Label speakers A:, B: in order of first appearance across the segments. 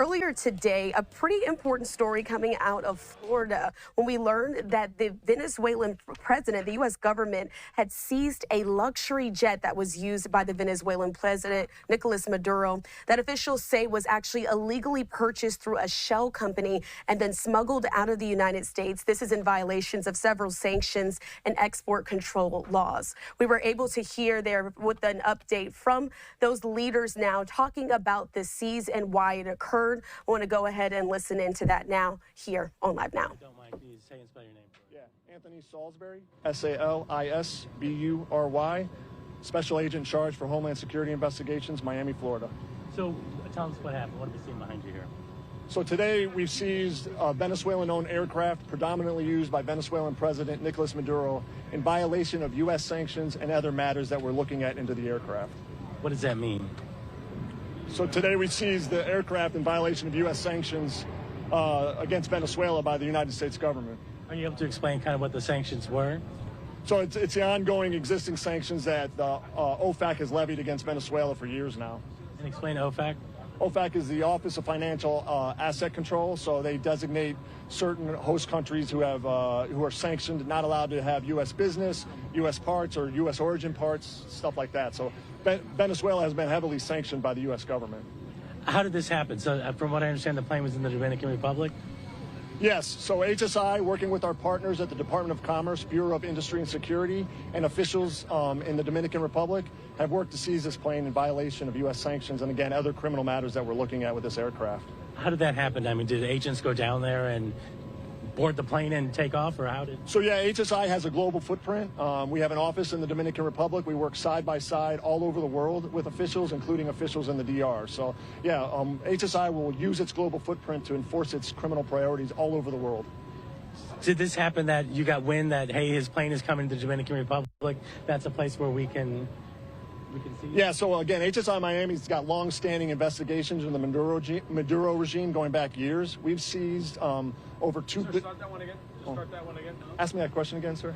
A: Earlier today, a pretty important story coming out of Florida when we learned that the Venezuelan president, the U.S. government, had seized a luxury jet that was used by the Venezuelan president, Nicolás Maduro, that officials say was actually illegally purchased through a shell company and then smuggled out of the United States. This is in violations of several sanctions and export control laws. We were able to hear there with an update from those leaders now talking about the seize and why it occurred. I want to go ahead and listen into that now here on Live Now.
B: Don't mind, can you say and spell your name?
C: Yeah, Anthony Salisbury, Salisbury, Special Agent in charge for Homeland Security Investigations, Miami, Florida.
B: So tell us what happened. What have we seen behind you here?
C: So today we've seized a Venezuelan-owned aircraft predominantly used by Venezuelan President Nicolás Maduro in violation of U.S. sanctions and other matters that we're looking at into the aircraft.
B: What does that mean?
C: So today we seized the aircraft in violation of U.S. sanctions against Venezuela by the United States government.
B: Are you able to explain kind of what the sanctions were?
C: So it's the ongoing existing sanctions that OFAC has levied against Venezuela for years now.
B: And explain OFAC.
C: OFAC is the Office of Financial Asset Control, so they designate certain host countries who are sanctioned, not allowed to have U.S. business, U.S. parts, or U.S. origin parts, stuff like that. So Venezuela has been heavily sanctioned by the U.S. government.
B: How did this happen? So from what I understand, the plane was in the Dominican Republic?
C: Yes, so HSI, working with our partners at the Department of Commerce, Bureau of Industry and Security, and officials in the Dominican Republic, have worked to seize this plane in violation of U.S. sanctions and, again, other criminal matters that we're looking at with this aircraft.
B: How did that happen? I mean, did agents go down there and board the plane and take off, or how did?
C: So, yeah, HSI has a global footprint. We have an office in the Dominican Republic. We work side by side all over the world with officials, including officials in the DR. So, yeah, HSI will use its global footprint to enforce its criminal priorities all over the world.
B: Did this happen that you got wind that, hey, his plane is coming to the Dominican Republic? That's a place where we can see?
C: Yeah, so again, HSI Miami's got long-standing investigations in the Maduro regime going back years. We've seized over two...
D: Sir, start that one again. Start that one again.
C: Ask me that question again, sir.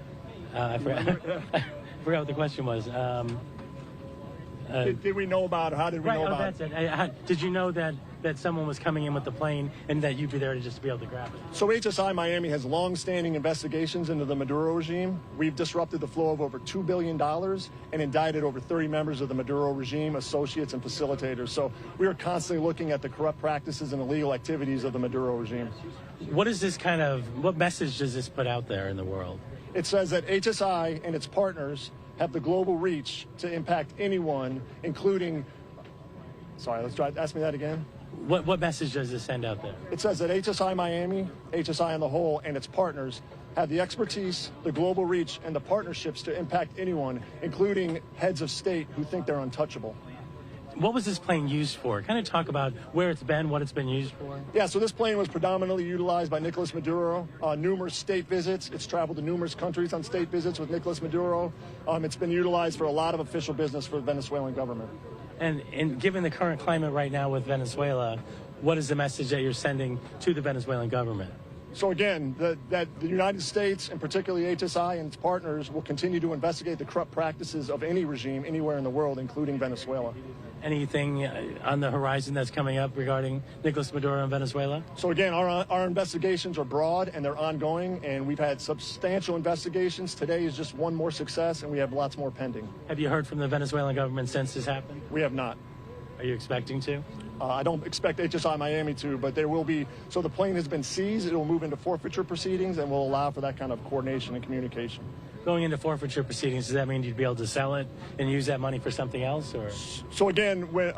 B: I forgot. I forgot what the question was.
C: Did we know about it? How did we know about
B: it? That's it. Did you know that someone was coming in with the plane and that you'd be there to just be able to grab it?
C: So HSI Miami has long-standing investigations into the Maduro regime. We've disrupted the flow of over $2 billion and indicted over 30 members of the Maduro regime, associates, and facilitators. So we are constantly looking at the corrupt practices and illegal activities of the Maduro regime.
B: What message does this put out there in the world?
C: It says that HSI and its partners have the global reach to impact anyone, including... Sorry, ask me that again.
B: What message does this send out there?
C: It says that HSI Miami, HSI on the whole, and its partners have the expertise, the global reach, and the partnerships to impact anyone, including heads of state who think they're untouchable.
B: What was this plane used for? Kind of talk about where it's been, what it's been used for.
C: Yeah, so this plane was predominantly utilized by Nicolás Maduro, numerous state visits. It's traveled to numerous countries on state visits with Nicolás Maduro. It's been utilized for a lot of official business for the Venezuelan government.
B: And given the current climate right now with Venezuela, what is the message that you're sending to the Venezuelan government?
C: So again, that the United States, and particularly HSI and its partners, will continue to investigate the corrupt practices of any regime anywhere in the world, including Venezuela.
B: Anything on the horizon that's coming up regarding Nicolás Maduro and Venezuela?
C: So again, our investigations are broad and they're ongoing, and we've had substantial investigations. Today is just one more success, and we have lots more pending.
B: Have you heard from the Venezuelan government since this happened?
C: We have not.
B: Are you expecting to?
C: I don't expect HSI Miami to, but there will be. So the plane has been seized. It will move into forfeiture proceedings and will allow for that kind of coordination and communication.
B: Going into forfeiture proceedings, does that mean you'd be able to sell it and use that money for something else? Or?
C: So again, when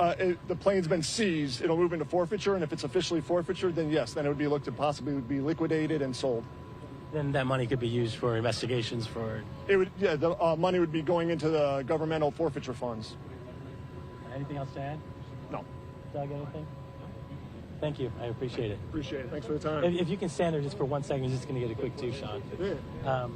C: the plane's been seized, it'll move into forfeiture, and if it's officially forfeiture, then yes, then it would be looked to possibly be liquidated and sold.
B: Then that money could be used for investigations for...
C: It would, yeah, the money would be going into the governmental forfeiture funds.
B: Anything else to add?
C: No.
B: Doug, anything? Thank you. I appreciate it.
C: Appreciate it. Thanks for the time.
B: If you can stand there just for 1 second, just going to get a quick two-shot.
C: Yeah.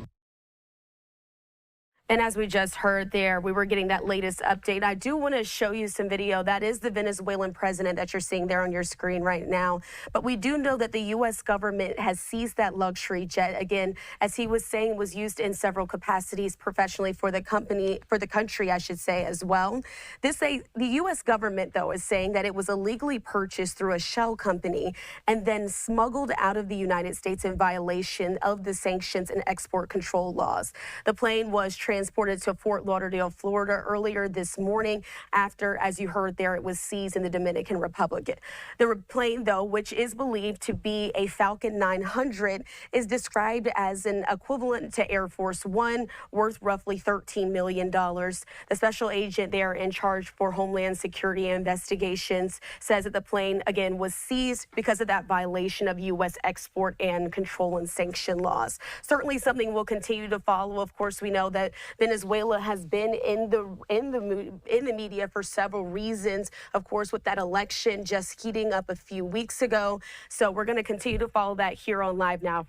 A: And as we just heard there, we were getting that latest update. I do want to show you some video. That is the Venezuelan president that you're seeing there on your screen right now. But we do know that the U.S. government has seized that luxury jet. Again, as he was saying, was used in several capacities professionally for the country, I should say, as well. The U.S. government, though, is saying that it was illegally purchased through a shell company and then smuggled out of the United States in violation of the sanctions and export control laws. The plane was transported to Fort Lauderdale, Florida earlier this morning after, as you heard there, it was seized in the Dominican Republic. The plane, though, which is believed to be a Falcon 900, is described as an equivalent to Air Force One, worth roughly $13 million. The special agent there in charge for Homeland Security investigations says that the plane, again, was seized because of that violation of U.S. export and control and sanction laws. Certainly something we'll continue to follow. Of course, we know that Venezuela has been in the media for several reasons. Of course, with that election just heating up a few weeks ago. So we're going to continue to follow that here on Live Now.